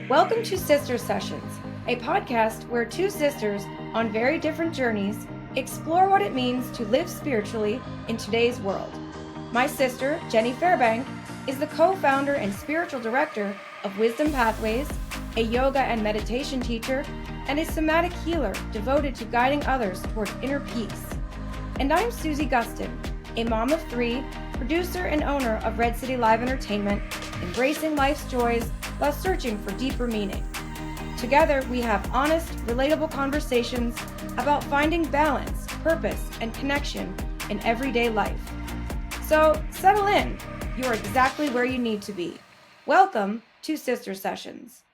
Welcome to Sister Sessions, a podcast where two sisters on very different journeys explore what it means to live spiritually in today's world. My sister, Jenny Fairbank, is the co-founder and spiritual director of Wisdom Pathways, a yoga and meditation teacher, and a somatic healer devoted to guiding others towards inner peace. And I'm Susie Gustin, a mom of three, producer and owner of Red City Live Entertainment, embracing life's joys while searching for deeper meaning. Together, we have honest, relatable conversations about finding balance, purpose, and connection in everyday life. So, settle in. You are exactly where you need to be. Welcome to Sister Sessions.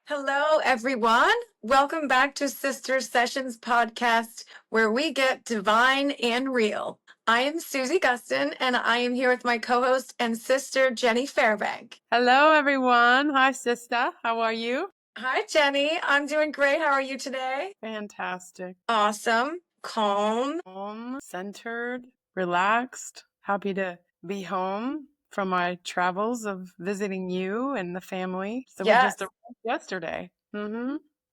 Hello, everyone. Welcome back to Sister Sessions podcast, where we get divine and real. I am Susie Gustin, and I am here with my co-host and sister, Jenny Fairbank. Hello, everyone. Hi, sister. How are you? Hi, Jenny. I'm doing great. How are you today? Fantastic. Awesome. Calm. Calm, centered, relaxed. Happy to be home from my travels of visiting you and the family. So Yes. we just arrived yesterday.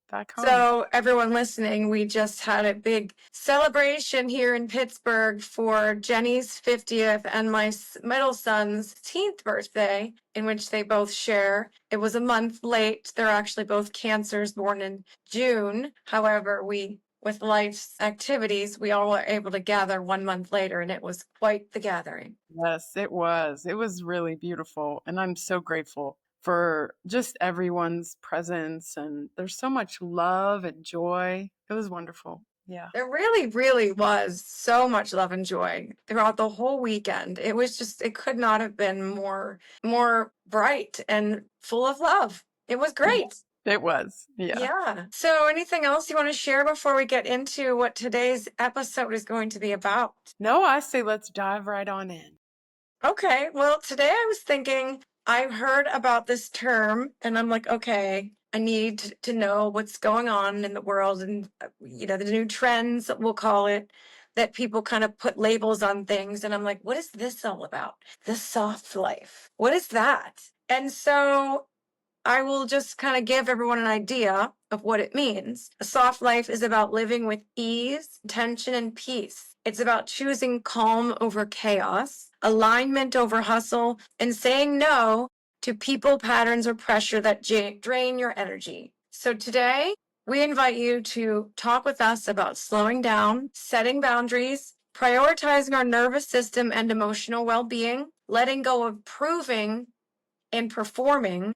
Back home. So everyone listening, we just had a big celebration here in Pittsburgh for Jenny's 50th and my middle son's 10th birthday, in which they both share. It was a month late. They're actually both cancers born in June. However, with life's activities, we all were able to gather 1 month later, and it was quite the gathering. Yes, it was. It was really beautiful. And I'm so grateful for just everyone's presence. And there's so much love and joy. It was wonderful. Yeah. There really, really was so much love and joy throughout the whole weekend. It was just, it could not have been more bright and full of love. It was great. It was. Yeah. Yeah. So anything else you want to share before we get into what today's episode is going to be about? No, I say let's dive right on in. Okay. Well, today I was thinking, I heard about this term and I'm like, okay, I need to know what's going on in the world and, the new trends, we'll call it, that people kind of put labels on things. And I'm like, what is this all about? The soft life. What is that? And so I will just kind of give everyone an idea of what it means. A soft life is about living with ease, tension, and peace. It's about choosing calm over chaos, alignment over hustle, and saying no to people, patterns, or pressure that drain your energy. So today, we invite you to talk with us about slowing down, setting boundaries, prioritizing our nervous system and emotional well-being, letting go of proving and performing,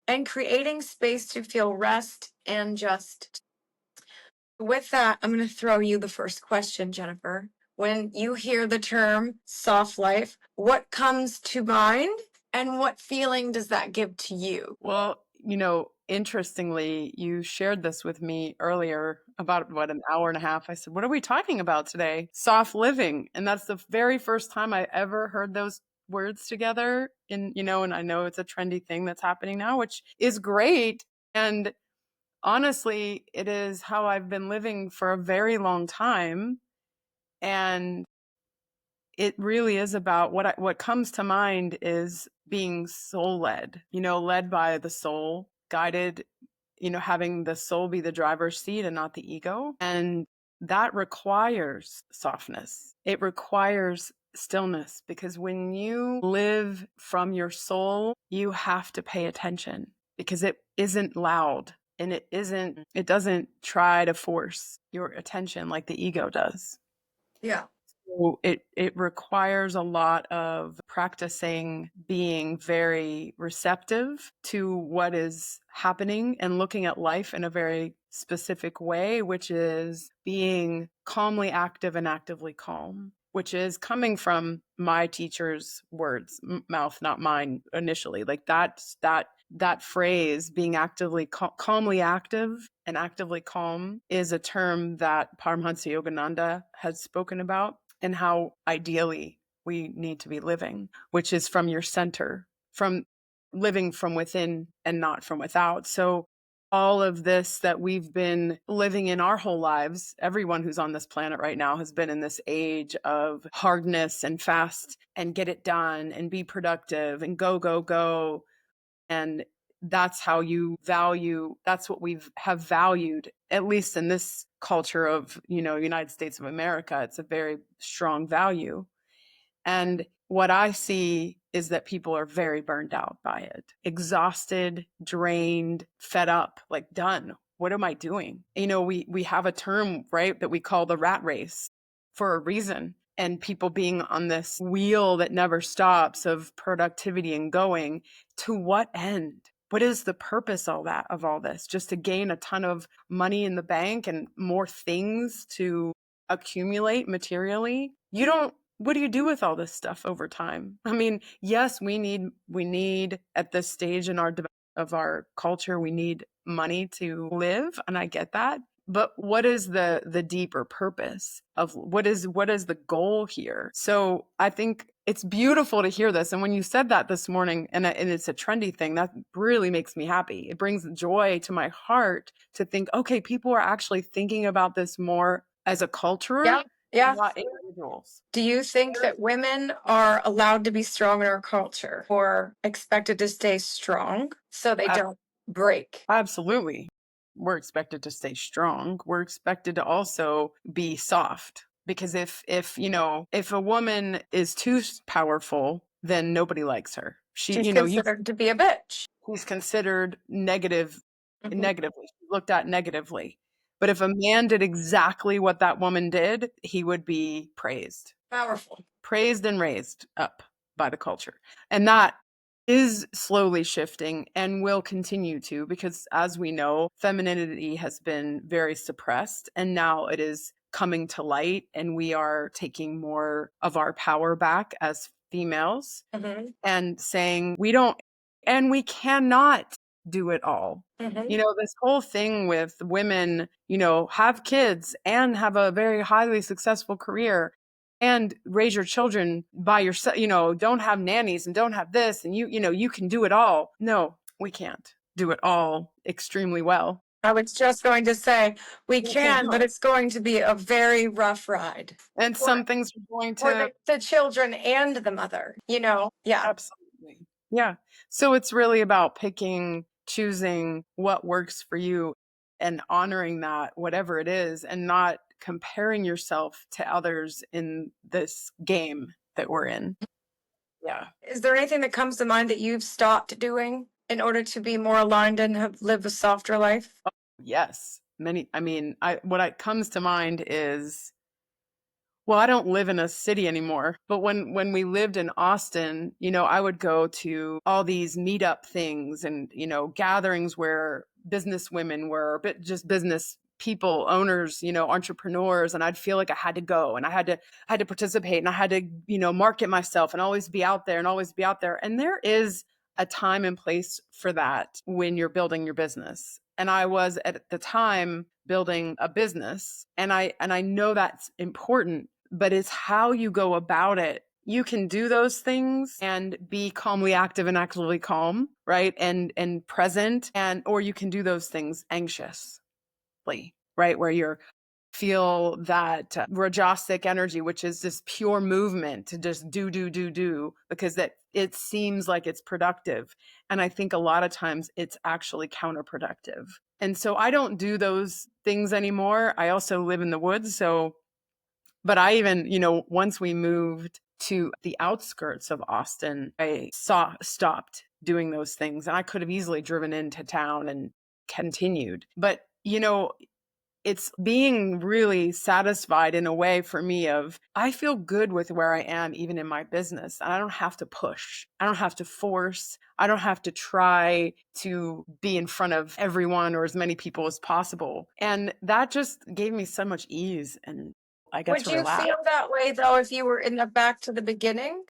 and creating space to feel rest and just. With that, I'm going to throw you the first question, Jennifer. When you hear the term soft life, what comes to mind and what feeling does that give to you? Well, interestingly, you shared this with me earlier about an hour and a half. I said, what are we talking about today? Soft living. And that's the very first time I ever heard those words together and I know it's a trendy thing that's happening now, which is great. And honestly, it is how I've been living for a very long time. And it really is about what comes to mind is being soul led, led by the soul, guided, having the soul be the driver's seat and not the ego. And that requires softness. It requires stillness, because when you live from your soul, you have to pay attention, because it isn't loud and it doesn't try to force your attention like the ego does. Yeah. So it requires a lot of practicing being very receptive to what is happening and looking at life in a very specific way, which is being calmly active and actively calm, which is coming from my teacher's words, mouth, not mine initially. Like that phrase, being actively calmly active and actively calm, is a term that Paramahansa Yogananda has spoken about, and how ideally we need to be living, which is from your center, from living from within and not from without. So all of this that we've been living in our whole lives, everyone who's on this planet right now has been in this age of hardness and fast and get it done and be productive and go, go, go. And that's how you value, that's what have valued, at least in this culture of, United States of America. It's a very strong value. And what I see is that people are very burned out by it, exhausted, drained, fed up, like done. What am I doing? We have a term, right, that we call the rat race for a reason. And people being on this wheel that never stops of productivity and going, to what end? What is the purpose of all this? Just to gain a ton of money in the bank and more things to accumulate materially? What do you do with all this stuff over time? I mean, yes, we need at this stage in of our culture, we need money to live, and I get that. But what is the deeper purpose of what is the goal here? So I think it's beautiful to hear this. And when you said that this morning, and it's a trendy thing, that really makes me happy. It brings joy to my heart to think, okay, people are actually thinking about this more as a culture, Yeah. not individuals. Do you think that women are allowed to be strong in our culture or expected to stay strong so they don't break? Absolutely. We're expected to stay strong. We're expected to also be soft, because if a woman is too powerful, then nobody likes her. She's considered to be a bitch. She's considered negatively looked at negatively. But if a man did exactly what that woman did, he would be praised. Powerful. Praised and raised up by the culture. And that is slowly shifting and will continue to, because as we know, femininity has been very suppressed, and now it is coming to light, and we are taking more of our power back as females and saying we cannot do it all. This whole thing with women, have kids and have a very highly successful career and raise your children by yourself, don't have nannies and don't have this, and you can do it all. No, we can't do it all extremely well. I was just going to say we can, but it's going to be a very rough ride. And some things are going to for the children and the mother, Yeah. Absolutely. Yeah. So it's really about choosing what works for you and honoring that, whatever it is, and not comparing yourself to others in this game that we're in. Yeah. Is there anything that comes to mind that you've stopped doing in order to be more aligned and live a softer life? Yes. What comes to mind is, well, I don't live in a city anymore, but when we lived in Austin, I would go to all these meetup things and, gatherings where business women were, but just business people, owners, entrepreneurs, and I'd feel like I had to go and I had to participate and I had to, market myself and always be out there and always be out there. And there is a time and place for that when you're building your business. And I was at the time building a business, and I know that's important, but it's how you go about it. You can do those things and be calmly active and actively calm, right? And present, or you can do those things anxiously, right? Where you're feel that rajasic energy, which is this pure movement to just do, because that it seems like it's productive. And I think a lot of times it's actually counterproductive. And so I don't do those things anymore. I also live in the woods. But I even, once we moved to the outskirts of Austin, I stopped doing those things, and I could have easily driven into town and continued. But, it's being really satisfied in a way for me of, I feel good with where I am, even in my business. And I don't have to push. I don't have to force. I don't have to try to be in front of everyone or as many people as possible. And that just gave me so much ease, and I got to relax. Would you feel that way though if you were in the back to the beginning?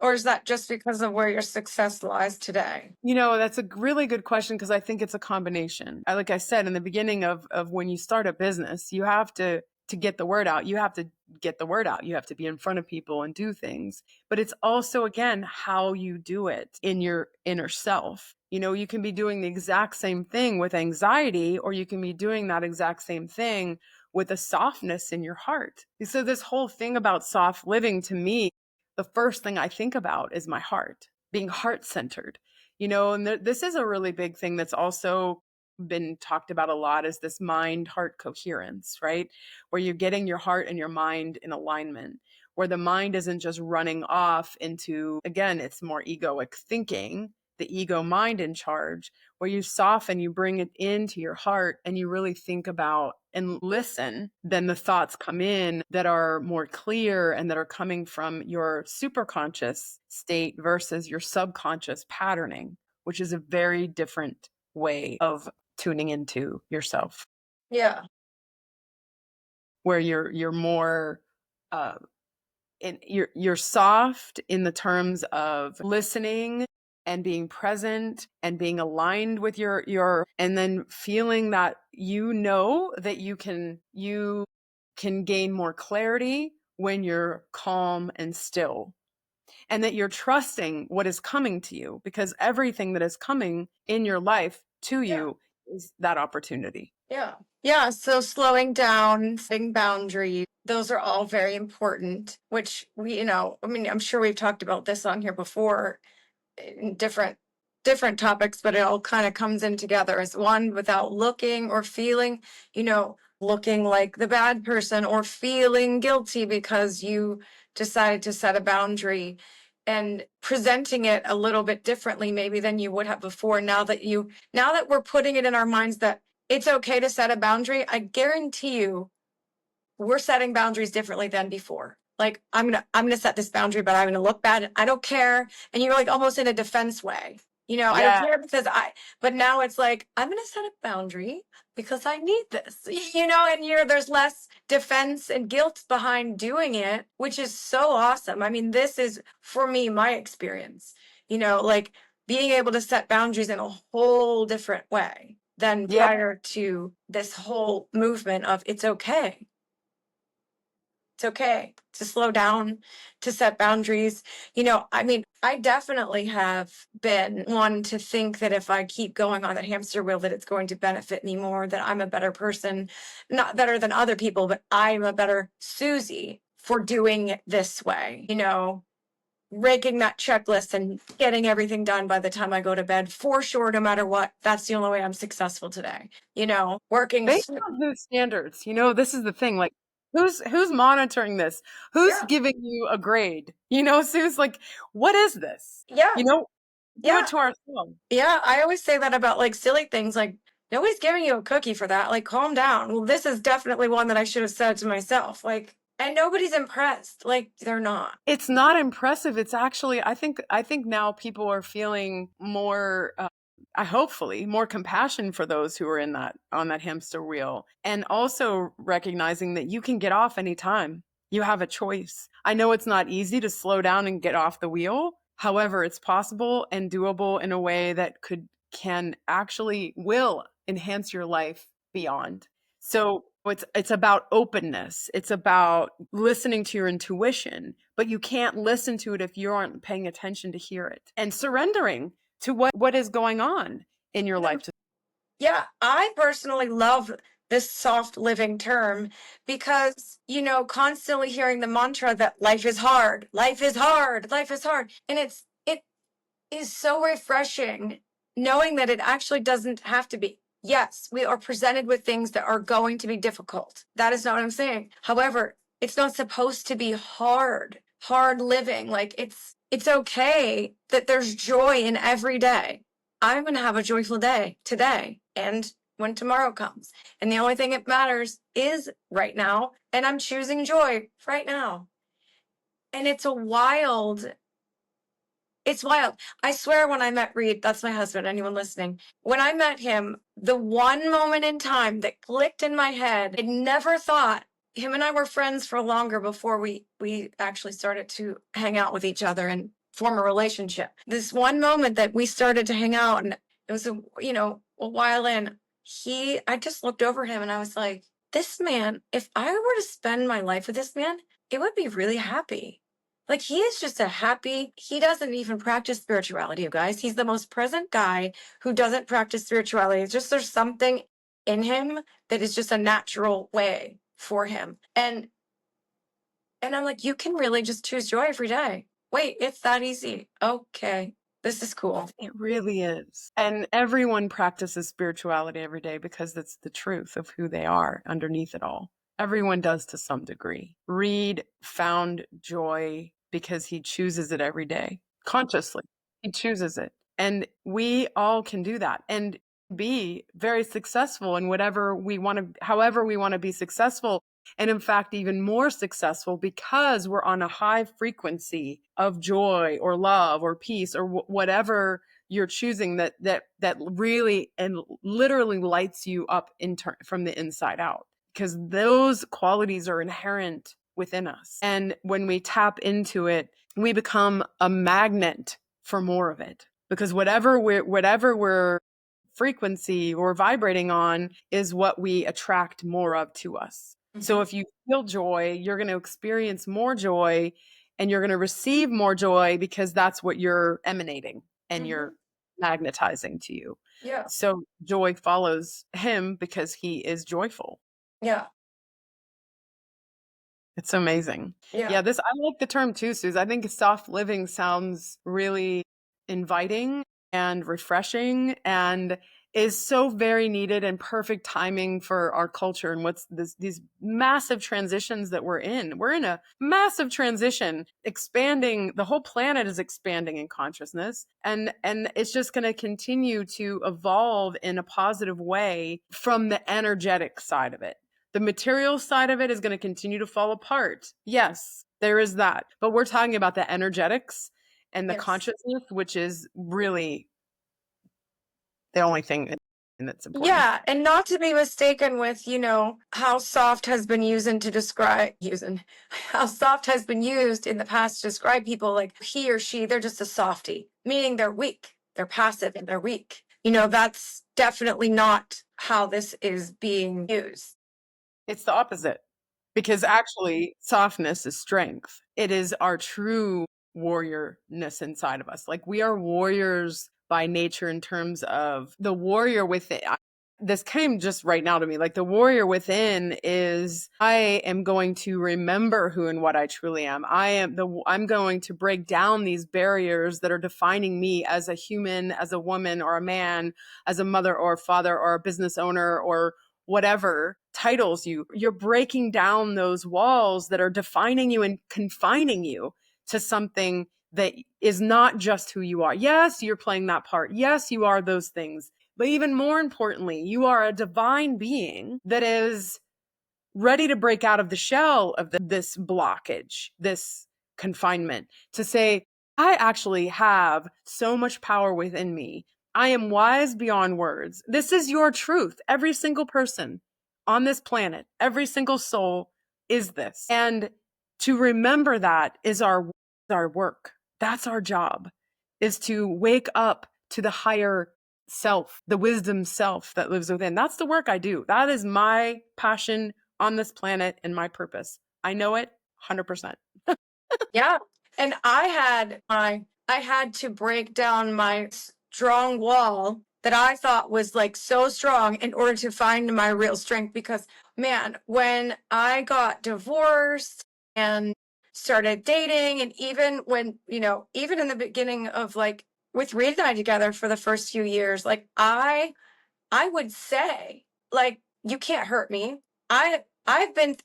Or is that just because of where your success lies today? That's a really good question, because I think it's a combination. Like I said, in the beginning of when you start a business, you have to get the word out. You have to get the word out. You have to be in front of people and do things. But it's also, again, how you do it in your inner self. You can be doing the exact same thing with anxiety, or you can be doing that exact same thing with a softness in your heart. So this whole thing about soft living, to me, the first thing I think about is my heart, being heart-centered. And this is a really big thing that's also been talked about a lot, is this mind heart coherence, right? Where you're getting your heart and your mind in alignment, where the mind isn't just running off into, again, it's more egoic thinking, the ego mind in charge, where you soften, you bring it into your heart and you really think about and listen. Then the thoughts come in that are more clear and that are coming from your superconscious state versus your subconscious patterning, which is a very different way of tuning into yourself. Yeah. Where you're more you're soft in the terms of listening and being present and being aligned with your and then feeling that that you can gain more clarity when you're calm and still, and that you're trusting what is coming to you, because everything that is coming in your life to you is that opportunity. Yeah. Yeah. So slowing down, setting boundaries, those are all very important, which I mean, I'm sure we've talked about this on here before in different topics, but it all kind of comes in together as one, without looking or feeling, looking like the bad person or feeling guilty because you decided to set a boundary, and presenting it a little bit differently maybe than you would have before. Now that we're putting it in our minds that it's okay to set a boundary, I guarantee you we're setting boundaries differently than before. Like, I'm gonna set this boundary, but I'm gonna look bad. I don't care. And you're like almost in a defense way. I don't Yeah. care but now it's like, I'm gonna set a boundary because I need this, and there's less defense and guilt behind doing it, which is so awesome. I mean, this is, for me, my experience, like being able to set boundaries in a whole different way than Yeah. prior to this whole movement of it's okay. It's okay to slow down, to set boundaries. I mean, I definitely have been one to think that if I keep going on that hamster wheel, that it's going to benefit me more, that I'm a better person, not better than other people, but I'm a better Susie for doing it this way, raking that checklist and getting everything done by the time I go to bed, for sure, no matter what. That's the only way I'm successful today. Working. Based on whose standards? This is the thing. Like, who's monitoring this? Who's Yeah. giving you a grade? Sue's like, what is this? Yeah. Do it to ourselves. Yeah, I always say that about like silly things, like nobody's giving you a cookie for that. Like, calm down. Well, this is definitely one that I should have said to myself. Like, and nobody's impressed. Like, they're not. It's not impressive. It's actually, I think now people are feeling more, hopefully more compassion for those who are on that hamster wheel, and also recognizing that you can get off anytime. You have a choice. I know it's not easy to slow down and get off the wheel. However, it's possible and doable in a way that will enhance your life beyond. So it's about openness. It's about listening to your intuition, but you can't listen to it if you aren't paying attention to hear it, and surrendering to what is going on in your life. Yeah, I personally love this soft living term because, constantly hearing the mantra that life is hard, life is hard, life is hard. And it is so refreshing knowing that it actually doesn't have to be. Yes, we are presented with things that are going to be difficult. That is not what I'm saying. However, it's not supposed to be hard living. Like, it's okay that there's joy in every day. I'm going to have a joyful day today and when tomorrow comes. And the only thing that matters is right now. And I'm choosing joy right now. And it's wild. I swear, when I met Reed, that's my husband, anyone listening, when I met him, the one moment in time that clicked in my head, I never thought. Him and I were friends for longer before we actually started to hang out with each other and form a relationship. This one moment that we started to hang out, and it was a while in, I just looked over him and I was like, this man, if I were to spend my life with this man, it would be really happy. Like, he is just he doesn't even practice spirituality, you guys. He's the most present guy who doesn't practice spirituality. It's just, there's something in him that is just a natural way for him. And I'm like, you can really just choose joy every day. Wait, it's that easy. Okay. This is cool. It really is. And everyone practices spirituality every day because that's the truth of who they are underneath it all. Everyone does to some degree. Reed found joy because he chooses it every day, consciously. He chooses it. And we all can do that and be very successful in whatever we want to, however we want to be successful. And in fact, even more successful because we're on a high frequency of joy or love or peace or whatever you're choosing that really and literally lights you up from the inside out, because those qualities are inherent within us. And when we tap into it, we become a magnet for more of it, because whatever we're frequency or vibrating on is what we attract more of to us. So if you feel joy, you're going to experience more joy and you're going to receive more joy because that's what you're emanating and you're magnetizing to you. Yeah. So joy follows him because he is joyful. Yeah. It's amazing. Yeah. I like the term too, Suze. I think soft living sounds really inviting and refreshing and is so very needed and perfect timing for our culture and these massive transitions that we're in. We're in a massive transition, expanding. The whole planet is expanding in consciousness, and it's just going to continue to evolve in a positive way from the energetic side of it. The material side of it is going to continue to fall apart. Yes, there is that. But we're talking about the energetics and the consciousness, which is really the only thing that's important. Yeah, and not to be mistaken with, how soft has been used in the past to describe people like he or she, they're just a softie, meaning they're weak, they're passive, and they're weak. That's definitely not how this is being used. It's the opposite, because actually softness is strength. It is our true warriorness inside of us. Like, we are warriors by nature in terms of the warrior within. This came just right now to me. Like, the warrior within is, I am going to remember who and what I truly am. I'm going to break down these barriers that are defining me as a human, as a woman or a man, as a mother or a father or a business owner or whatever titles you're breaking down those walls that are defining you and confining you to something that is not just who you are. Yes, you're playing that part. Yes, you are those things. But even more importantly, you are a divine being that is ready to break out of the shell of this blockage, this confinement, to say, I actually have so much power within me. I am wise beyond words. This is your truth. Every single person on this planet, every single soul is this. And to remember that is our work. That's our job, is to wake up to the higher self, the wisdom self that lives within. That's the work I do. That is my passion on this planet and my purpose. I know it 100%. Yeah. And I had to break down my strong wall that I thought was like so strong in order to find my real strength. Because, man, when I got divorced and started dating, and even when, even in the beginning of like with Reed and I together for the first few years, like I would say, like, you can't hurt me. Are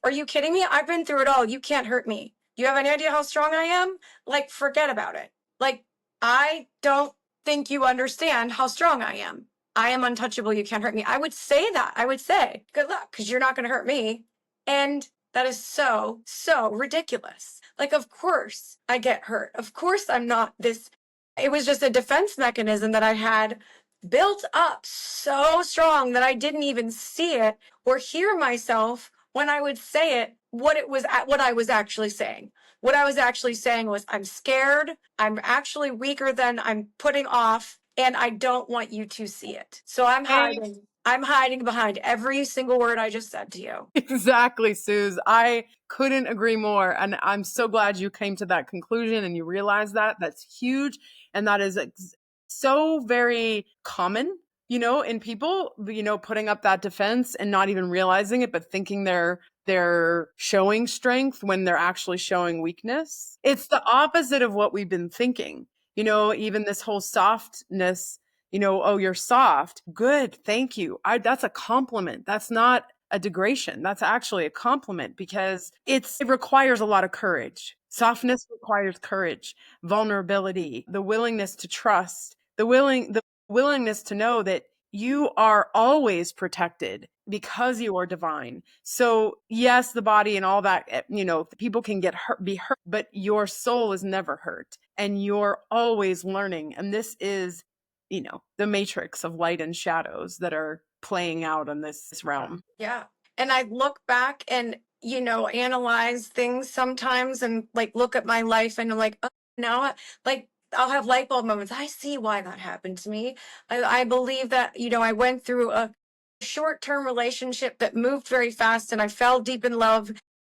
you kidding me? I've been through it all. You can't hurt me. Do you have any idea how strong I am? Like, forget about it. Like, I don't think you understand how strong I am. I am untouchable. You can't hurt me. I would say that. I would say, good luck, because you're not going to hurt me. And that is so, so ridiculous. Like, of course I get hurt. Of course I'm not this. It was just a defense mechanism that I had built up so strong that I didn't even see it or hear myself when I would say it, what I was actually saying. What I was actually saying was, I'm scared, I'm actually weaker than I'm putting off, and I don't want you to see it. So I'm hiding. I'm hiding behind every single word I just said to you. Exactly, Suze. I couldn't agree more. And I'm so glad you came to that conclusion and you realized that. That's huge. And that is so very common, in people, putting up that defense and not even realizing it, but thinking they're showing strength when they're actually showing weakness. It's the opposite of what we've been thinking. even this whole softness, oh, you're soft. Good. Thank you. That's a compliment. That's not a degradation. That's actually a compliment because it requires a lot of courage. Softness requires courage, vulnerability, the willingness to trust, the willingness to know that you are always protected because you are divine. So yes, the body and all that, people can be hurt, but your soul is never hurt and you're always learning. And this is, the matrix of light and shadows that are playing out in this realm. Yeah. And I look back and, analyze things sometimes and like look at my life and I'm like, oh, now like I'll have light bulb moments. I see why that happened to me. I believe that, I went through a short-term relationship that moved very fast and I fell deep in love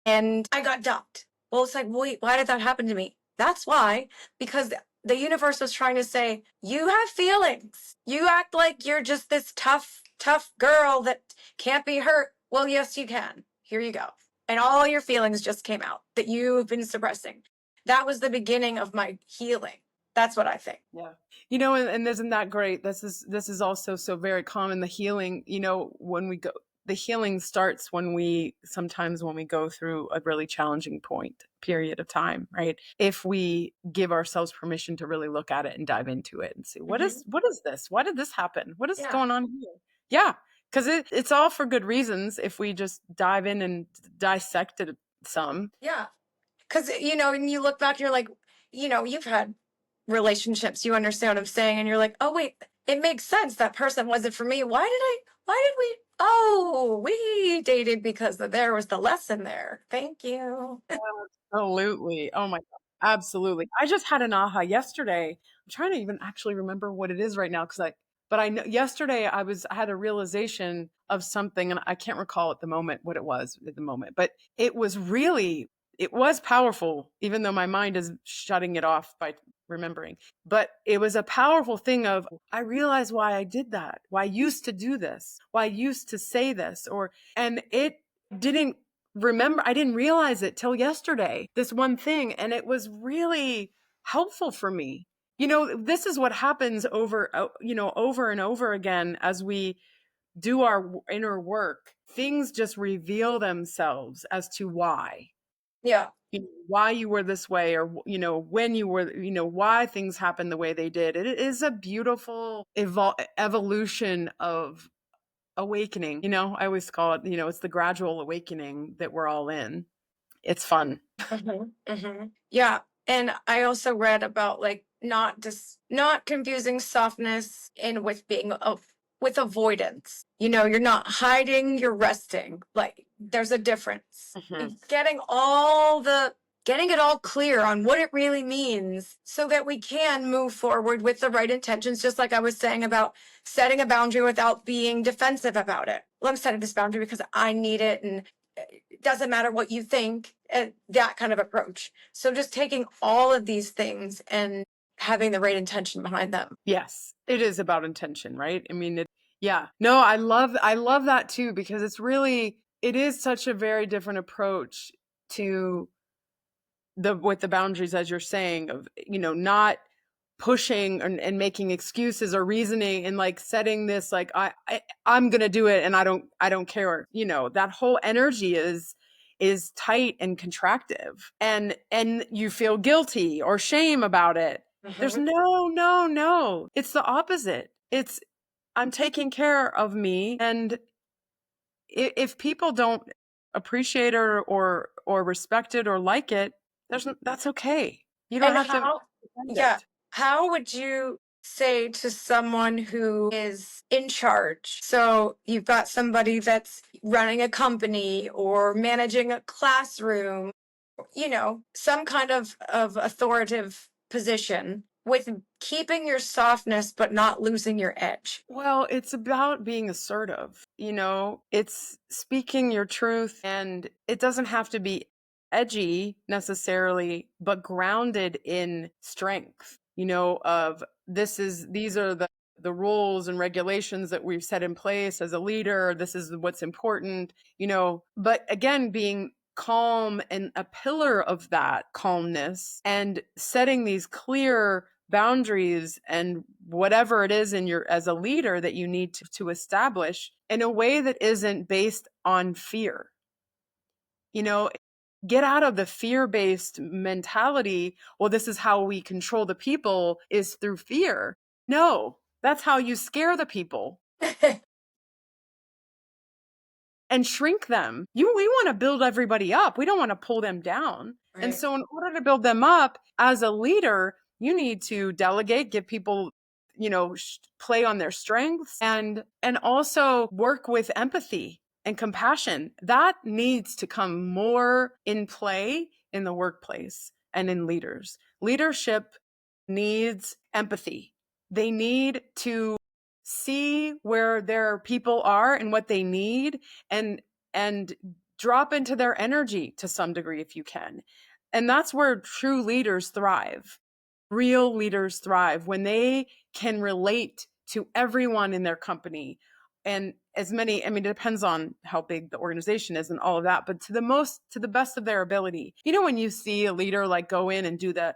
and I got dumped. Well, it's like, wait, why did that happen to me? That's why, because the universe was trying to say, you have feelings. You act like you're just this tough girl that can't be hurt. Well, yes, you can. Here you go. And all your feelings just came out that you've been suppressing. That was the beginning of my healing. That's what I think. Yeah. And isn't that great? This is also so very common. The healing, the healing starts sometimes when we go through a really challenging period of time, right? If we give ourselves permission to really look at it and dive into it and see, what is this? Why did this happen? What is going on here? Yeah. Because it's all for good reasons if we just dive in and dissect it some. Yeah. Because, and you look back and you're like, you've had relationships, you understand what I'm saying, and you're like, oh, wait, it makes sense. That person wasn't for me. Why did we dated because there was the lesson there. Thank you. Absolutely. Oh my God. Absolutely. I just had an aha yesterday. I'm trying to even actually remember what it is right now but I know yesterday I had a realization of something and I can't recall at the moment what it was at the moment, but it was powerful, even though my mind is shutting it off by remembering. But it was a powerful thing of, I realized why I did that, why I used to do this, why I used to say this, and it didn't I didn't realize it till yesterday, this one thing. And it was really helpful for me. This is what happens over and over again as we do our inner work. Things just reveal themselves as to why. Yeah. Why you were this way, or when you were, why things happened the way they did. It is a beautiful evolution of awakening. I always call it, it's the gradual awakening that we're all in. It's fun. Yeah. And I also read about like not confusing softness and with being with avoidance. You're not hiding, you're resting. Like there's a difference. Getting it all clear on what it really means so that we can move forward with the right intentions, just like I was saying about setting a boundary without being defensive about it. Well, I'm setting this boundary because I need it and it doesn't matter what you think, that kind of approach. So just taking all of these things and having the right intention behind them. Yes, it is about intention, right? I mean, yeah. No, I love that too, because it is such a very different approach to with the boundaries, as you're saying, of, not pushing and making excuses or reasoning and like setting this, like, I'm going to do it. And I don't care. That whole energy is tight and contractive, and you feel guilty or shame about it. There's no, it's the opposite. It's, I'm taking care of me. And if people don't appreciate it or respect it or like it, that's okay. You don't have to. Yeah. How would you say to someone who is in charge? So you've got somebody that's running a company or managing a classroom, some kind of authoritative position, with keeping your softness but not losing your edge. Well, it's about being assertive. It's speaking your truth, and it doesn't have to be edgy necessarily, but grounded in strength, of these are the rules and regulations that we've set in place as a leader. This is what's important, but again, being calm and a pillar of that calmness and setting these clear boundaries and whatever it is in your as a leader that you need to establish in a way that isn't based on fear. You know, get out of the fear-based mentality. Well, this is how we control the people is through fear. No, that's how you scare the people and shrink them. We want to build everybody up. We don't want to pull them down. Right. And so in order to build them up as a leader, you need to delegate, give people, play on their strengths and also work with empathy and compassion. That needs to come more in play in the workplace and in leaders. Leadership needs empathy. They need to see where their people are and what they need and drop into their energy to some degree if you can. And that's where true leaders thrive. Real leaders thrive when they can relate to everyone in their company. And as many, it depends on how big the organization is and all of that, but to the best of their ability. When you see a leader like go in and do the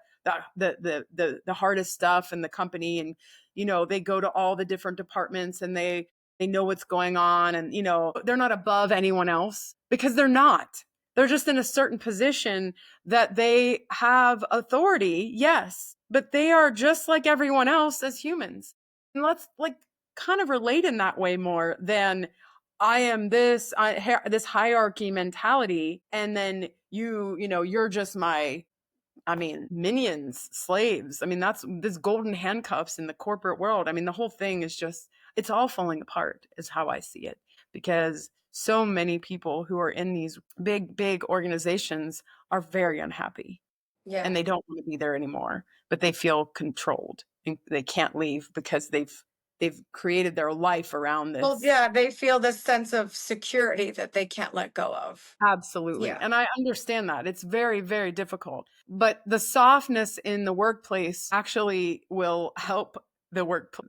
hardest stuff in the company, and they go to all the different departments and they know what's going on, and they're not above anyone else, because they're not. They're just in a certain position that they have authority, yes, but they are just like everyone else as humans. And let's kind of relate in that way more than I am this hierarchy mentality, and then you're just my minions, slaves. That's this golden handcuffs in the corporate world. The whole thing is just, it's all falling apart is how I see it, because so many people who are in these big organizations are very unhappy. Yeah. And they don't want to be there anymore, but they feel controlled and they can't leave because they've created their life around this. Well, yeah, they feel this sense of security that they can't let go of. Absolutely. Yeah. And I understand that. It's very, very difficult. But the softness in the workplace actually will help the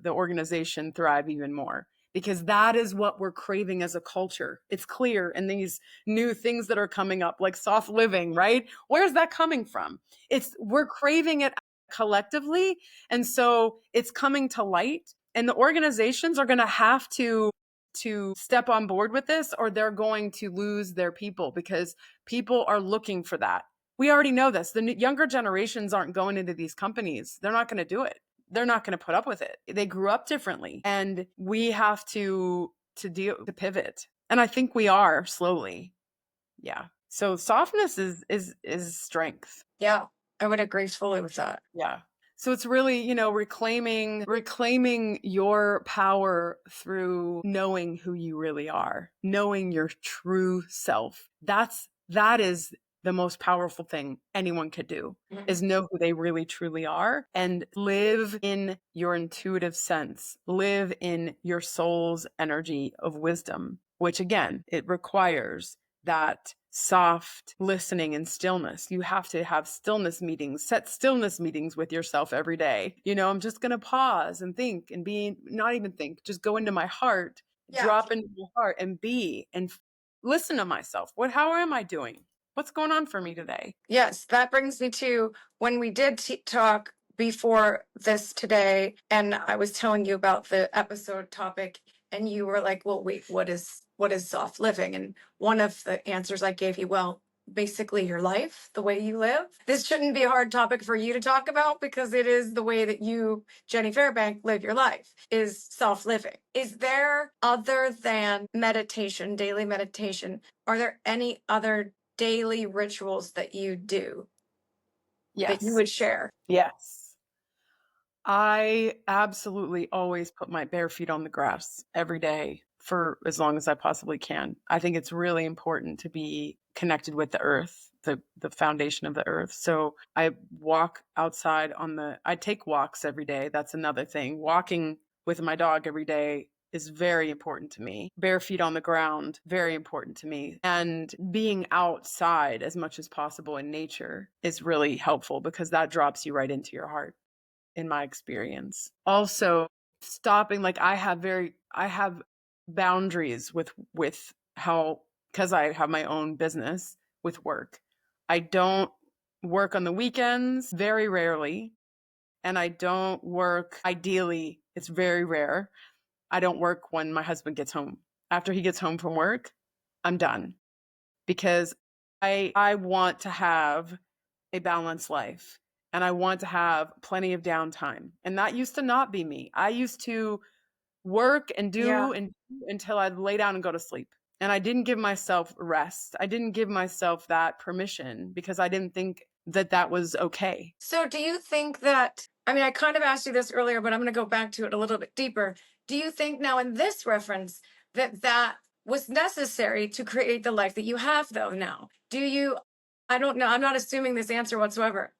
organization thrive even more, because that is what we're craving as a culture. It's clear. And these new things that are coming up, like soft living, right? Where's that coming from? We're craving it collectively. And so it's coming to light, and the organizations are going to have to step on board with this, or they're going to lose their people, because people are looking for that. We already know this. The younger generations aren't going into these companies. They're not going to do it. They're not going to put up with it. They grew up differently, and we have to pivot. And I think we are slowly. Yeah. So softness is strength. Yeah, I would agree fully with that. Yeah. So it's really, reclaiming your power through knowing who you really are, knowing your true self. That is the most powerful thing anyone could do, is know who they really truly are and live in your intuitive sense, live in your soul's energy of wisdom, which again, it requires that soft listening and stillness. You have to have stillness meetings, set stillness meetings with yourself every day. I'm just going to pause and think and not even think, just go into my heart, drop into my heart and listen to myself. How am I doing? What's going on for me today? Yes, that brings me to when we did talk before this today, and I was telling you about the episode topic, and you were like, well, wait, what is soft living? And one of the answers I gave you, well, basically your life, the way you live. This shouldn't be a hard topic for you to talk about, because it is the way that you, Jenny Fairbank, live your life, is soft living. Is there, other than meditation, daily meditation, are there any other daily rituals that you do that you would share? Yes. I absolutely always put my bare feet on the grass every day for as long as I possibly can. I think it's really important to be connected with the earth, the foundation of the earth. So I walk outside I take walks every day. That's another thing. Walking with my dog every day is very important to me. Bare feet on the ground, very important to me. And being outside as much as possible in nature is really helpful, because that drops you right into your heart, in my experience. Also, stopping, I have boundaries with how, because I have my own business with work. I don't work on the weekends, very rarely. and I don't work. Ideally, it's very rare. I don't work when my husband gets home. After he gets home from work, I'm done because I want to have a balanced life and I want to have plenty of downtime. And that used to not be me. I used to work and Yeah. do and do until I'd lay down and go to sleep. And I didn't give myself rest. I didn't give myself that permission because I didn't think that that was okay. So, do you think that, I mean, I kind of asked you this earlier, but I'm going to go back to it a little bit deeper. Do you think now in this reference that that was necessary to create the life that you have, though, now? Do you, I don't know, I'm not assuming this answer whatsoever.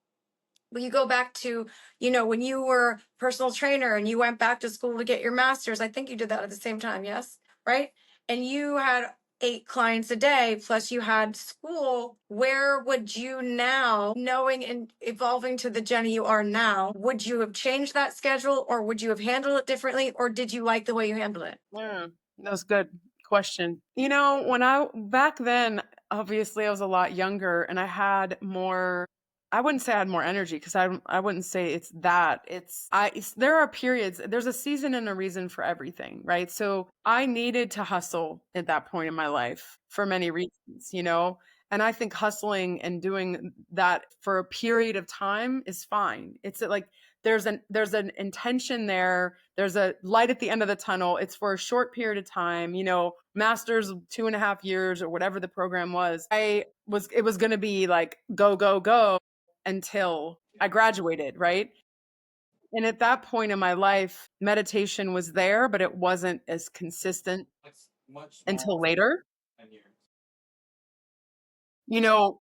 But you go back to, when you were personal trainer and you went back to school to get your master's. I think you did that at the same time, yes? Right? And you had 8 clients a day, plus you had school. Where would you now, knowing and evolving to the Jenny you are now, would you have changed that schedule or would you have handled it differently or did you like the way you handled it? Yeah, that was a good question. When back then, obviously I was a lot younger and I had more, I wouldn't say I had more energy because I wouldn't say it's that. There are periods, there's a season and a reason for everything, right? So I needed to hustle at that point in my life for many reasons. And I think hustling and doing that for a period of time is fine. It's like there's an intention there. There's a light at the end of the tunnel. It's for a short period of time, master's 2.5 years or whatever the program was. It was going to be like go, go, go until I graduated. Right. And at that point in my life, meditation was there, but it wasn't as consistent until later. You know,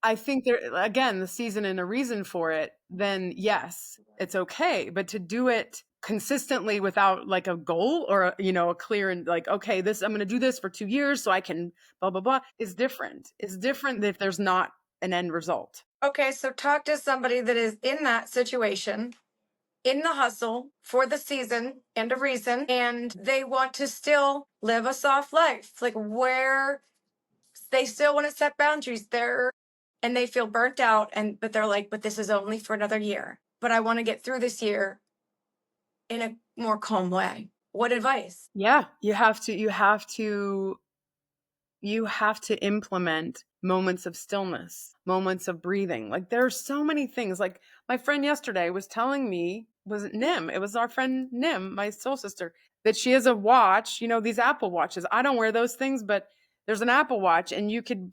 I think there again, the season and a reason for it, then yes, it's okay. But to do it consistently without like a goal or a clear and like, okay, this I'm gonna do this for 2 years so I can blah blah blah is different. It's different if there's not an end result. Okay, so talk to somebody that is in that situation, in the hustle for the season and a reason, and they want to still live a soft life. Like where they still want to set boundaries there and they feel burnt out but they're like, but this is only for another year. But I want to get through this year in a more calm way. What advice? Yeah, you have to implement moments of stillness, moments of breathing. Like there are so many things. Like my friend yesterday was telling me, was it Nim? It was our friend Nim, my soul sister, that she has a watch, these Apple watches. I don't wear those things, but there's an Apple watch and you could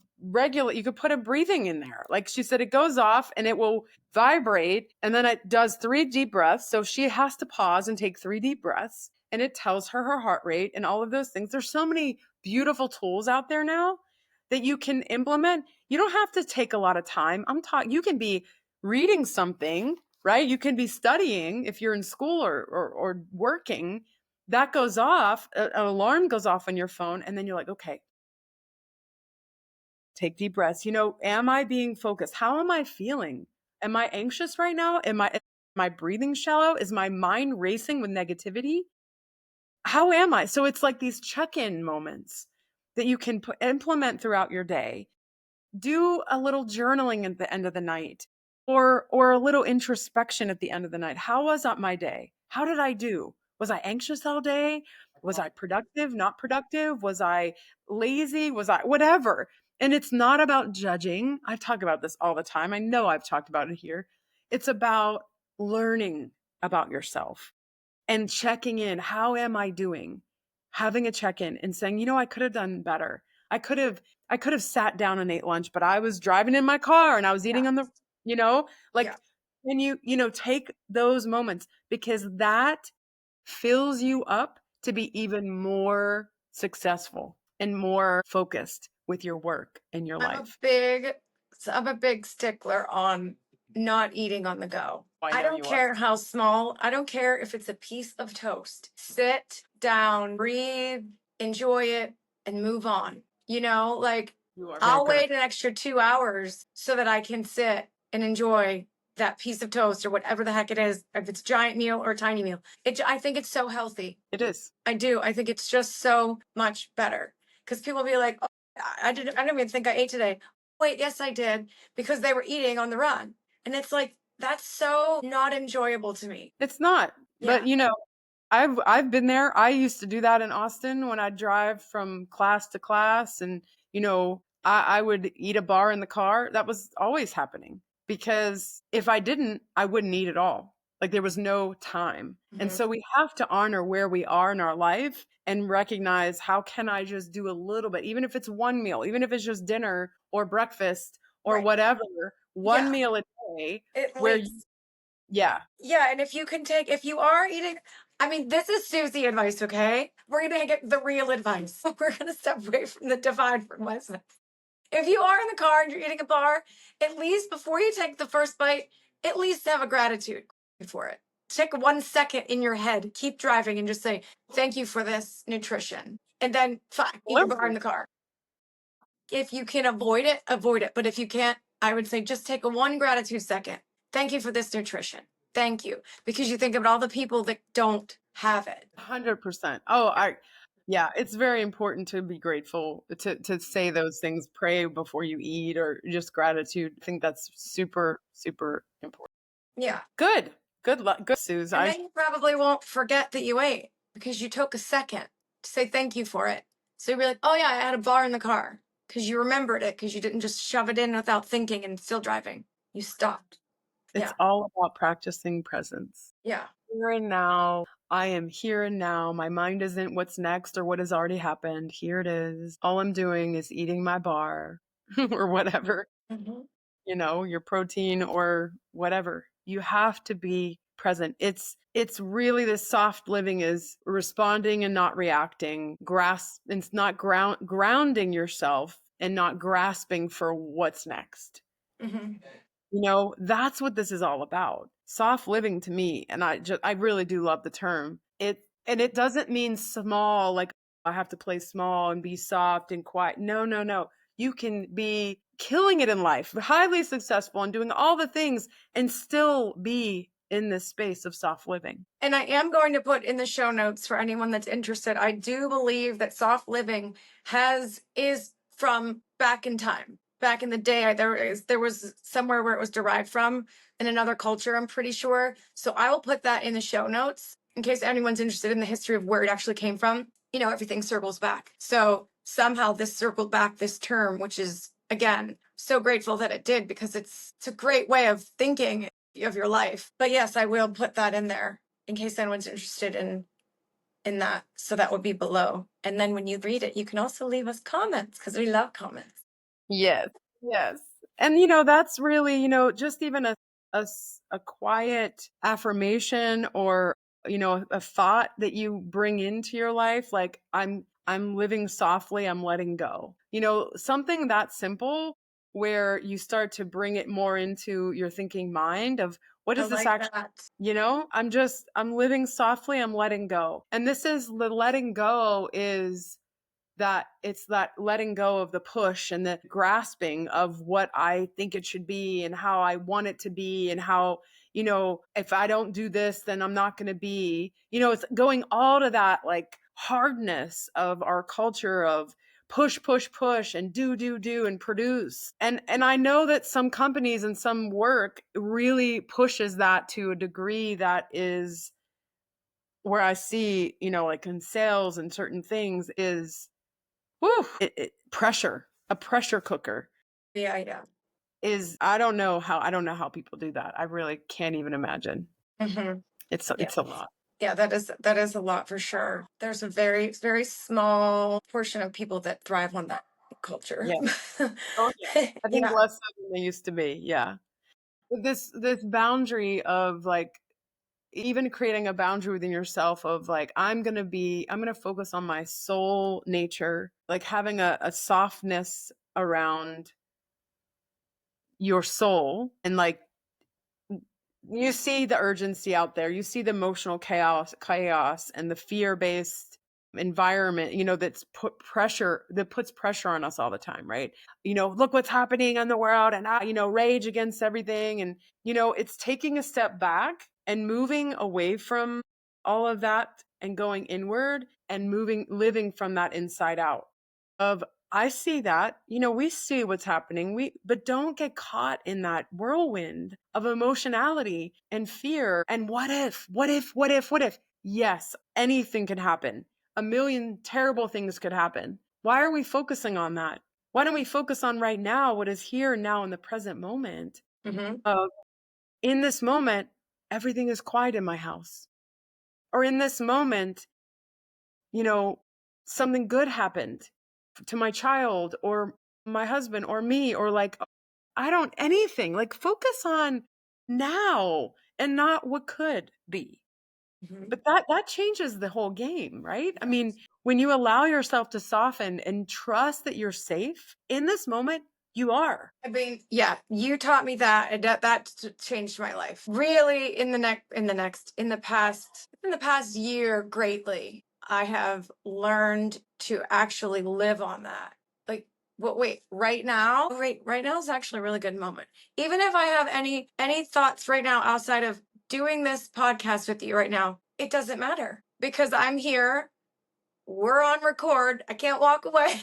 put a breathing in there. Like she said, it goes off and it will vibrate and then it does 3 deep breaths. So she has to pause and take 3 deep breaths and it tells her heart rate and all of those things. There's so many beautiful tools out there now that you can implement. You don't have to take a lot of time. You can be reading something, right? You can be studying if you're in school or working. That goes off, an alarm goes off on your phone, and then you're like, okay, take deep breaths. Am I being focused? How am I feeling? Am I anxious right now? Am I breathing shallow? Is my mind racing with negativity? How am I? So it's like these check-in moments that you can implement throughout your day. Do a little journaling at the end of the night or a little introspection at the end of the night. How was my day? How did I do? Was I anxious all day? Was I productive, not productive? Was I lazy? Was I whatever? And it's not about judging. I talk about this all the time. I know I've talked about it here. It's about learning about yourself and checking in. How am I doing? Having a check-in and saying, I could have done better. I could have sat down and ate lunch, but I was driving in my car and I was eating Yeah. on the, like, Yeah. and take those moments because that fills you up to be even more successful and more focused with your work and your I'm a life. big I'm a big stickler on not eating on the go. I I know don't you are. care how small, I don't care if it's a piece of toast. Sit down, breathe, enjoy it, and move on. Like You are very I'll good. wait an extra 2 hours so that I can sit and enjoy that piece of toast or whatever the heck it is, if it's a giant meal or a tiny meal. I think it's so healthy. It is. I do. I think it's just so much better. Because people be like, oh, I don't even think I ate today. Wait, yes, I did. Because they were eating on the run. And it's like, That's so not enjoyable to me. It's not. Yeah. But I've been there. I used to do that in Austin when I'd drive from class to class, and I would eat a bar in the car. That was always happening because if I didn't, I wouldn't eat at all. Like there was no time. And Mhm. so we have to honor where we are in our life and recognize, how can I just do a little bit, even if it's one meal, even if it's just dinner or breakfast or Right. whatever, one Yeah. meal a day At where least. yeah. Yeah, and if you are eating, I mean, this is Susie advice, okay? We're gonna get the real advice. We're gonna step away from the divide from Western. If you are in the car and you're eating a bar, at least before you take the first bite, at least have a gratitude for it. Take 1 second in your head, keep driving, and just say, thank you for this nutrition. And then, fine, eat your bar in the car. If you can avoid it, avoid it. But if you can't, I would say just take a one gratitude second. Thank you for this nutrition. Thank you. Because you think about all the people that don't have it. 100%. Yeah, it's very important to be grateful, to say those things, pray before you eat, or just gratitude. I think that's super, super important. Yeah. Good. Good luck. Good, Suze. And then you probably won't forget that you ate because you took a second to say thank you for it. So you'll be like, oh yeah, I had a bar in the car, because you remembered it, because you didn't just shove it in without thinking and still driving. You stopped. It's Yeah. all about practicing presence. Yeah. Here and now. I am here and now. My mind isn't what's next or what has already happened. Here it is. All I'm doing is eating my bar or whatever, Mm-hmm. your protein or whatever. You have to be present. It's really, this soft living is responding and not reacting. It's not grounding yourself and not grasping for what's next. Mm-hmm. That's what this is all about. Soft living to me, and I really do love the term. It doesn't mean small, like I have to play small and be soft and quiet. No, no, no. You can be killing it in life, highly successful and doing all the things, and still be in this space of soft living. And I am going to put in the show notes for anyone that's interested. I do believe that soft living is from back in time. Back in the day, there was somewhere where it was derived from in another culture, I'm pretty sure. So I will put that in the show notes in case anyone's interested in the history of where it actually came from. Everything circles back. So somehow this circled back this term, which is, again, so grateful that it did, because it's a great way of thinking of your life. But yes, I will put that in there in case anyone's interested in that. So that would be below. And then when you read it, you can also leave us comments, because we love comments. Yes. Yes. And that's really, just even a quiet affirmation, or a thought that you bring into your life, like I'm living softly, I'm letting go. Something that simple, where you start to bring it more into your thinking mind of, what I is this like actually? that. I'm living softly, I'm letting go. And this is the letting go, is that it's that letting go of the push and the grasping of what I think it should be and how I want it to be, and how, if I don't do this, then I'm not going to be, it's going all to that, like, hardness of our culture of push, push, push, and do, and produce. And I know that some companies and some work really pushes that to a degree that is where I see, like in sales and certain things, is pressure, a pressure cooker. Yeah. I don't know how people do that. I really can't even imagine. Mm-hmm. It's Yeah. a lot. Yeah, that is a lot for sure. There's a very, very small portion of people that thrive on that culture. Yeah. Oh yeah. I think Yeah. less so than they used to be. Yeah. But this boundary of, like, even creating a boundary within yourself of, like, I'm going to focus on my soul nature, like having a softness around your soul, and, like, you see the urgency out there, you see the emotional chaos and the fear-based environment, that puts pressure on us all the time, right? Look what's happening in the world, and rage against everything. And it's taking a step back and moving away from all of that and going inward and living from that inside out of I see that. We see what's happening. But don't get caught in that whirlwind of emotionality and fear and what if, what if, what if, what if. Yes, anything could happen. A million terrible things could happen. Why are we focusing on that? Why don't we focus on right now, what is here and now in the present moment? Of in this moment, everything is quiet in my house. Or in this moment, you know, something good happened to my child or my husband or me, or like, I don't, anything. Like, focus on now and not what could be. But that changes the whole game, right? I mean, when you allow yourself to soften and trust that you're safe in this moment, you are. I mean, yeah, you taught me that, and that changed my life. Really, in the past year, greatly, I have learned to actually live on that. Like, what? Wait, right now? Right now is actually a really good moment. Even if I have any thoughts right now outside of doing this podcast with you right now, it doesn't matter because I'm here. We're on record. I can't walk away.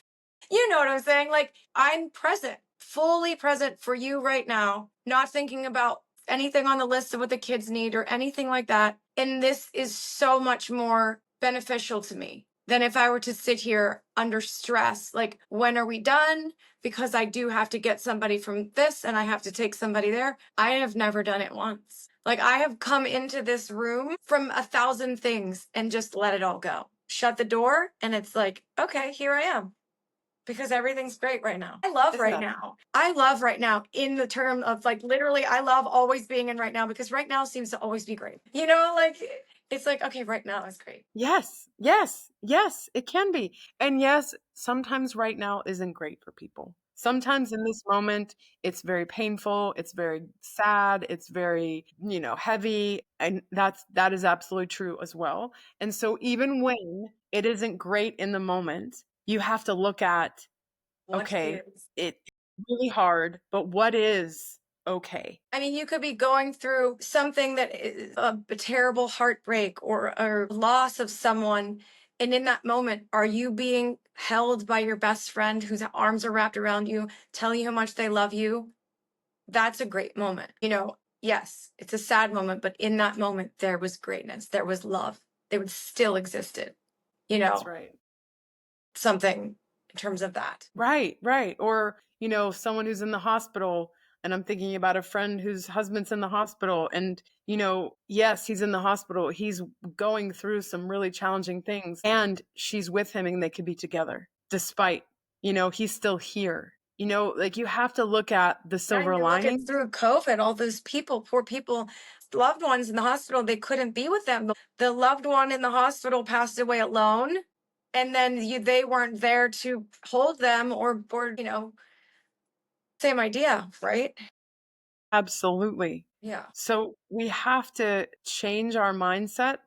You know what I'm saying? Like, I'm present, fully present for you right now, not thinking about anything on the list of what the kids need or anything like that. And this is so much more beneficial to me than if I were to sit here under stress. Like, when are we done? Because I do have to get somebody from this and I have to take somebody there. I have never done it once. Like, I have come into this room from 1,000 things and just let it all go. Shut the door, and it's like, okay, here I am because everything's great right now. I love Isn't right that now. I love right now in the term of like literally, I love always being in right now because right now seems to always be great. Like it's like, okay, right now is great. Yes, yes, yes, it can be. And yes, sometimes right now isn't great for people. Sometimes in this moment, it's very painful, it's very sad, it's very, heavy. And that is absolutely true as well. And so even when it isn't great in the moment, you have to look at, What okay, is? it's really hard, but what is okay? I mean, you could be going through something that is a terrible heartbreak or loss of someone. And in that moment, are you being held by your best friend whose arms are wrapped around you, telling you how much they love you? That's a great moment. Yes, it's a sad moment, but in that moment, there was greatness, there was love, it would still existed, That's right. something in terms of that. Right, right. Or, someone who's in the hospital, and I'm thinking about a friend whose husband's in the hospital, and, yes, he's in the hospital. He's going through some really challenging things, and she's with him and they could be together despite, he's still here. Like, you have to look at the silver You look at lining. through COVID, all those people, poor people, loved ones in the hospital, they couldn't be with them. The loved one in the hospital passed away alone, and then they weren't there to hold them or same idea, right? Absolutely. Yeah. So we have to change our mindset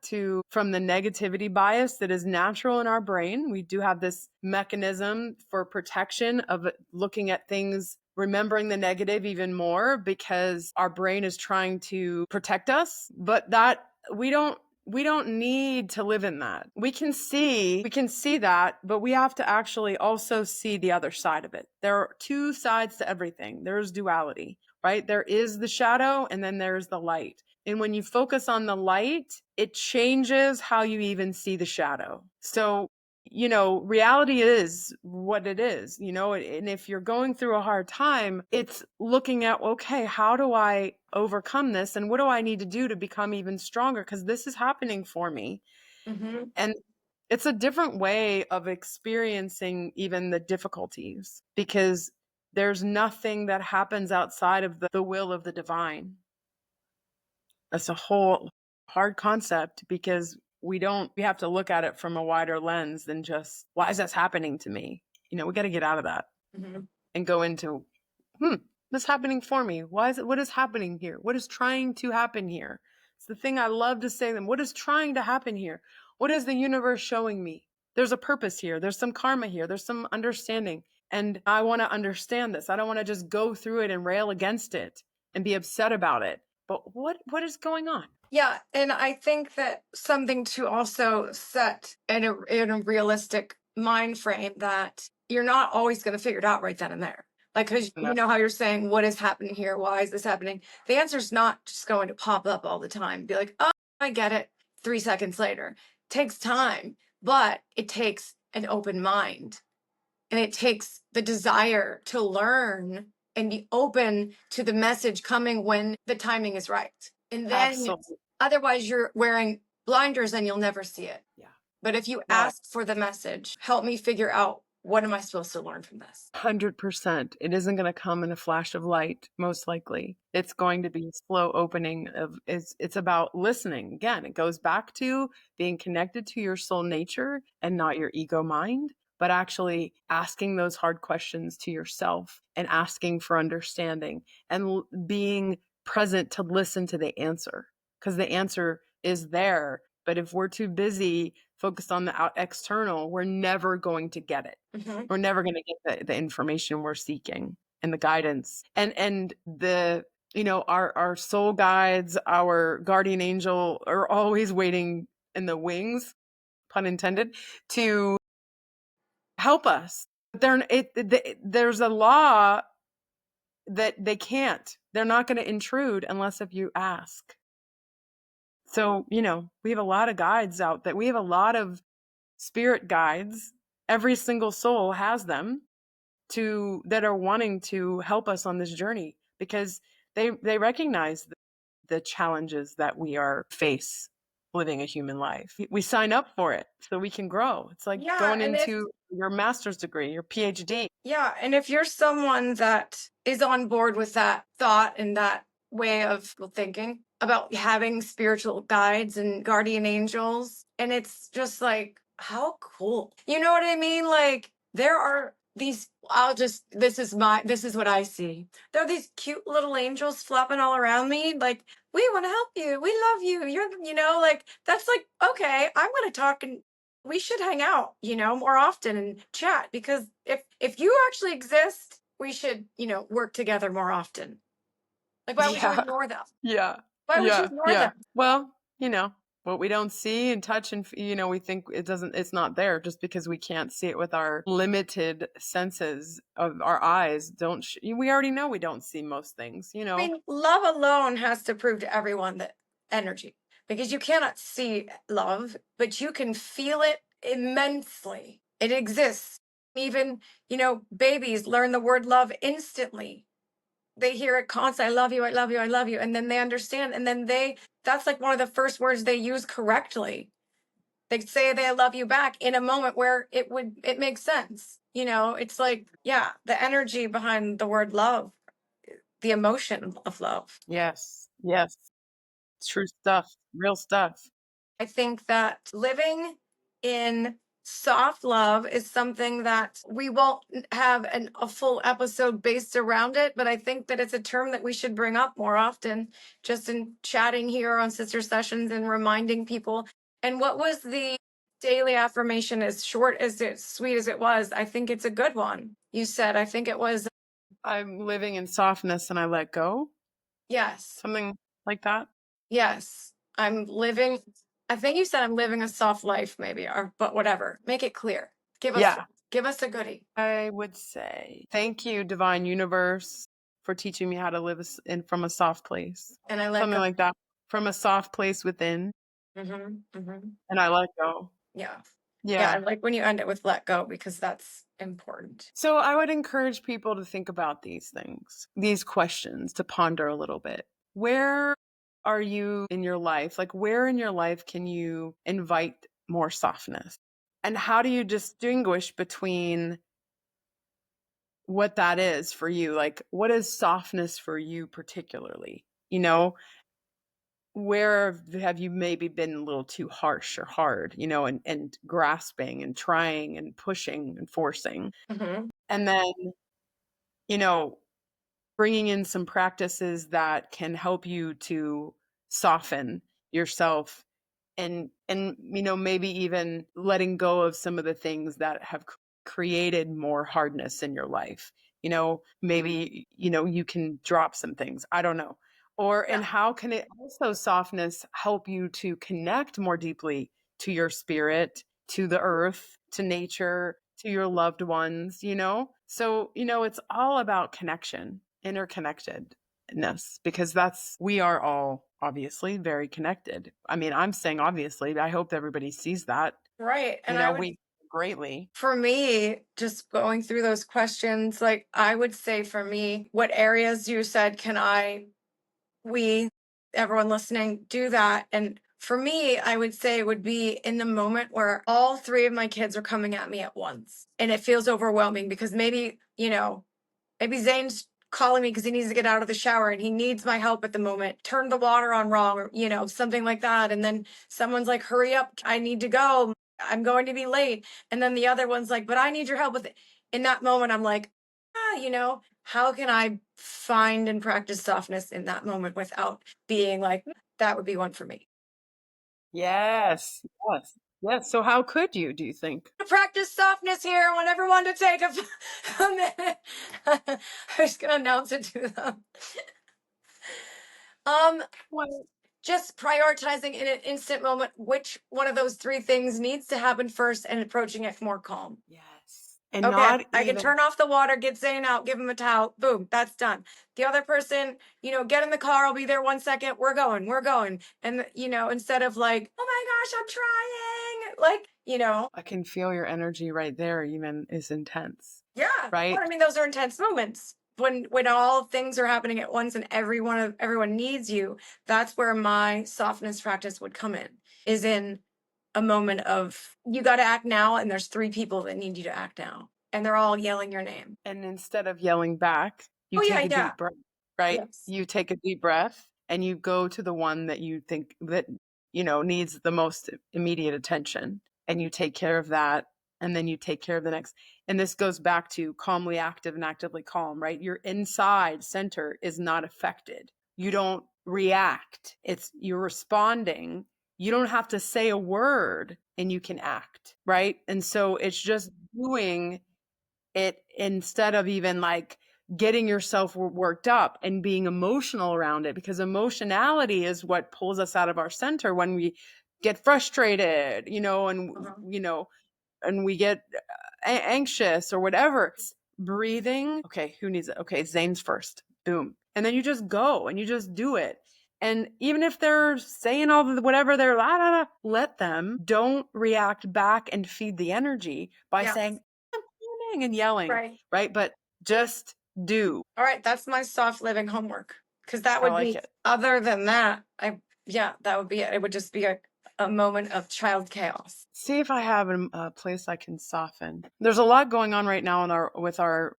from the negativity bias that is natural in our brain. We do have this mechanism for protection of looking at things, remembering the negative even more because our brain is trying to protect us, but that we don't need to live in that. We can see that, but we have to actually also see the other side of it. There are two sides to everything. There's duality, right? There is the shadow and then there's the light. And when you focus on the light, it changes how you even see the shadow. So, reality is what it is, and if you're going through a hard time, it's looking at, okay, how do I overcome this? And what do I need to do to become even stronger? Because this is happening for me. And it's a different way of experiencing even the difficulties because there's nothing that happens outside of the will of the divine. That's a whole hard concept because we have to look at it from a wider lens than just, why is this happening to me? We got to get out of that and go into, what's happening for me? What is happening here? What is trying to happen here? It's the thing I love to say to them. What is trying to happen here? What is the universe showing me? There's a purpose here. There's some karma here. There's some understanding. And I want to understand this. I don't want to just go through it and rail against it and be upset about it. But what is going on? Yeah, and I think that something to also set in a realistic mind frame that you're not always going to figure it out right then and there. Like, because you know how you're saying, what is happening here? Why is this happening? The answer's not just going to pop up all the time. Be like, oh, I get it. 3 seconds later. It takes time, but it takes an open mind. And it takes the desire to learn and be open to the message coming when the timing is right. And then Absolutely. otherwise you're wearing blinders and you'll never see it. Yeah. But if you No. ask for the message, help me figure out, what am I supposed to learn from this? 100%. It isn't going to come in a flash of light, most likely. It's going to be a slow opening of it's about listening. Again, it goes back to being connected to your soul nature and not your ego mind, but actually asking those hard questions to yourself and asking for understanding and being present to listen to the answer, because the answer is there. But if we're too busy focused on the external, we're never going to get it. Mm-hmm. We're never going to get the information we're seeking and the guidance. And the, our soul guides, our guardian angel are always waiting in the wings, pun intended, to help us. There's a law that they can't. They're not going to intrude unless if you ask. So, we have a lot of guides out there. We have a lot of spirit guides. Every single soul has them that are wanting to help us on this journey, because they recognize the challenges that we are face living a human life. We sign up for it so we can grow. It's like going into your master's degree, your PhD. Yeah. And if you're someone that is on board with that thought and that way of thinking about having spiritual guides and guardian angels, and it's just like, how cool. You know what I mean? Like, there are these, this is what I see. There are these cute little angels flopping all around me. Like, we want to help you. We love you. Like, that's like, okay, I'm going to talk and we should hang out, more often and chat, because if you actually exist, we should, work together more often. Like, why would you ignore them? Yeah. Why would you ignore them? Well, what we don't see and touch and, we think it's not there just because we can't see it with our limited senses of our eyes. We already know we don't see most things, I mean, love alone has to prove to everyone that energy, because you cannot see love, but you can feel it immensely. It exists. Even, babies learn the word love instantly. They hear it constantly. I love you. I love you. I love you. And then they understand. And then that's like one of the first words they use correctly. They say they love you back in a moment where it makes sense. It's like, yeah, the energy behind the word love, the emotion of love. Yes. True stuff, real stuff. I think that living in soft love is something that we won't have a full episode based around it, but I think that it's a term that we should bring up more often, just in chatting here on Sister Sessions and reminding people. And what was the daily affirmation, as short as it, sweet as it was? I think it's a good one. You said, I think it was, I'm living in softness and I let go. Yes. Something like that. Yes. I think you said I'm living a soft life, maybe, but whatever. Make it clear. Give us a goodie. I would say, thank you, Divine Universe, for teaching me how to live from a soft place. And I let something go. Like that, from a soft place within. And I let go. Yeah. I like when you end it with let go, because that's important. So I would encourage people to think about these things, these questions, to ponder a little bit. Where are you in your life? Like, where in your life can you invite more softness? And how do you distinguish between what that is for you? Like, what is softness for you particularly? Where have you maybe been a little too harsh or hard, and grasping and trying and pushing and forcing? And then, bringing in some practices that can help you to soften yourself, and maybe even letting go of some of the things that have created more hardness in your life. Maybe you can drop some things, I don't know. And how can it also, softness, help you to connect more deeply to your spirit, to the earth, to nature, to your loved ones, you know? So, you know, it's all about connection, interconnectedness, because we are all obviously very connected. I mean, I'm saying obviously, I hope everybody sees that. Right. You And know, we greatly. for me, just going through those questions, like I would say for me, what areas you said, we, everyone listening, do that? And for me, I would say it would be in the moment where all three of my kids are coming at me at once. And it feels overwhelming because maybe, maybe Zane's calling me because he needs to get out of the shower and he needs my help at the moment. Turn the water on wrong, or, something like that. And then someone's like, hurry up, I need to go. I'm going to be late. And then the other one's like, but I need your help with it. In that moment, I'm like, how can I find and practice softness in that moment without being like, that would be one for me. Yes. Yes. Yes. So how could you, do you think? Practice softness here. I want everyone to take a minute. I was going to announce it to them. Well, Just prioritizing in an instant moment which one of those three things needs to happen first and approaching it more calm. yes. And Okay, not I can even, turn off the water, get Zane out, give him a towel. Boom, that's done. The other person, get in the car. I'll be there 1 second. We're going, we're going. And, instead of like, oh my gosh, I'm trying. Like, I can feel your energy right there, even is intense, yeah. right? Well, I mean, those are intense moments when all things are happening at once and everyone needs you. That's where my softness practice would come in, is in a moment of you got to act now, and there's three people that need you to act now, and they're all yelling your name. And instead of yelling back, you Oh yeah, take a yeah, deep breath, right? yes. You take a deep breath and you go to the one that you think that, needs the most immediate attention, and you take care of that. And then you take care of the next. And this goes back to calmly active and actively calm, right? Your inside center is not affected. You don't react. You're responding. You don't have to say a word and you can act, right? And so it's just doing it instead of even like getting yourself worked up and being emotional around it, because emotionality is what pulls us out of our center when we get frustrated, Uh-huh. and we get anxious or whatever. It's breathing. Okay, who needs it? Okay, Zane's first. Boom. And then you just go and you just do it. And even if they're saying all the whatever they're let them. Don't react back and feed the energy by Yeah. saying and yelling, Right. right? But just do. All right, that's my soft living homework, because that I would like be, it. other than that, that would be it. It would just be a moment of child chaos. See if I have a place I can soften. There's a lot going on right now with our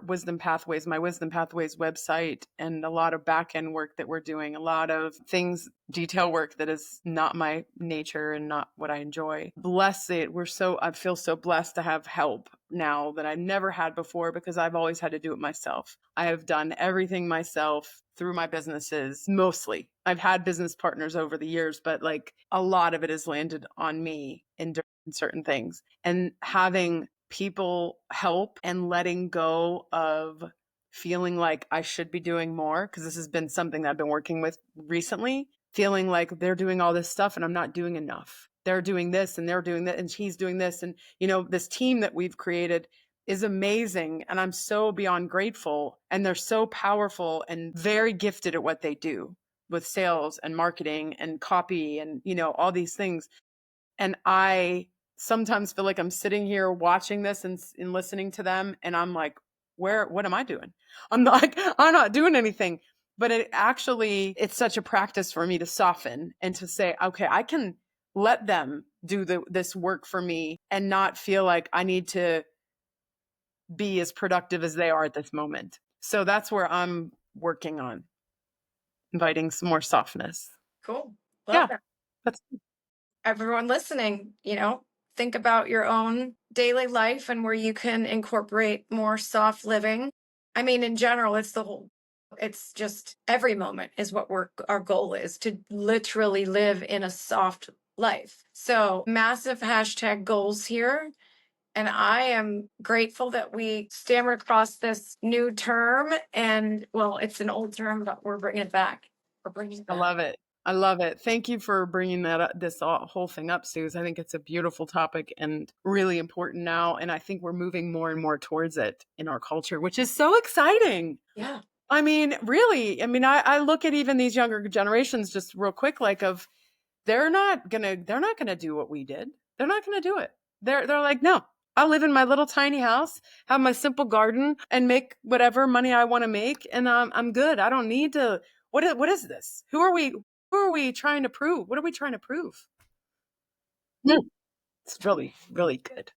Wisdom Pathways, my Wisdom Pathways website, and a lot of back end work that we're doing, a lot of things, detail work that is not my nature and not what I enjoy. Bless it. I feel so blessed to have help now that I never had before, because I've always had to do it myself. I have done everything myself through my businesses, mostly. I've had business partners over the years, but like a lot of it has landed on me in certain things. And having people help and letting go of feeling like I should be doing more, because this has been something that I've been working with recently, feeling like they're doing all this stuff and I'm not doing enough. They're doing this and they're doing that and he's doing this. And, this team that we've created is amazing. And I'm so beyond grateful. And they're so powerful and very gifted at what they do with sales and marketing and copy and, all these things. And I sometimes feel like I'm sitting here watching this and listening to them. And I'm like, what am I doing? I'm not doing anything. But it's such a practice for me to soften and to say, okay, I can let them do this work for me and not feel like I need to be as productive as they are at this moment. So that's where I'm working on inviting some more softness. Cool. Love Yeah, that. that's Everyone listening, think about your own daily life and where you can incorporate more soft living. I mean, in general, it's just every moment is what our goal is, to literally live in a soft life. So massive hashtag goals here. And I am grateful that we stammered across this new term. And well, it's an old term, but we're bringing it back. We're bringing it I back. love it. I love it. Thank you for bringing that up, whole thing up, Suze. I think it's a beautiful topic and really important now. And I think we're moving more and more towards it in our culture, which is so exciting. Yeah. I mean, really, I look at even these younger generations just real quick, like they're not gonna do what we did. They're not gonna do it. They're like, no, I'll live in my little tiny house, have my simple garden, and make whatever money I want to make, and I'm good. I don't need to. What is this? Who are we? Who are we trying to prove? What are we trying to prove? It's really, really good.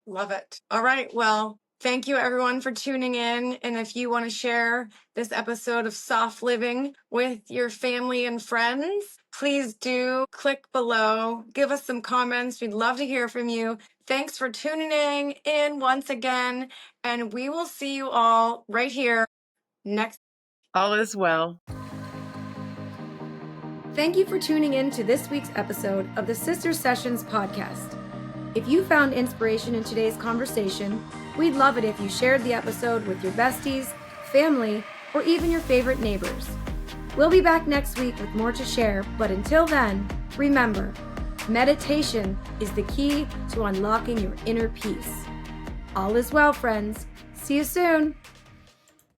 Love it. All right. Well, thank you everyone for tuning in. And if you want to share this episode of Soft Living with your family and friends, please do click below. Give us some comments. We'd love to hear from you. Thanks for tuning in once again. And we will see you all right here next. All is well. Thank you for tuning in to this week's episode of the Sister Sessions podcast. If you found inspiration in today's conversation, we'd love it if you shared the episode with your besties, family, or even your favorite neighbors. We'll be back next week with more to share, but until then, remember, meditation is the key to unlocking your inner peace. All is well, friends. See you soon.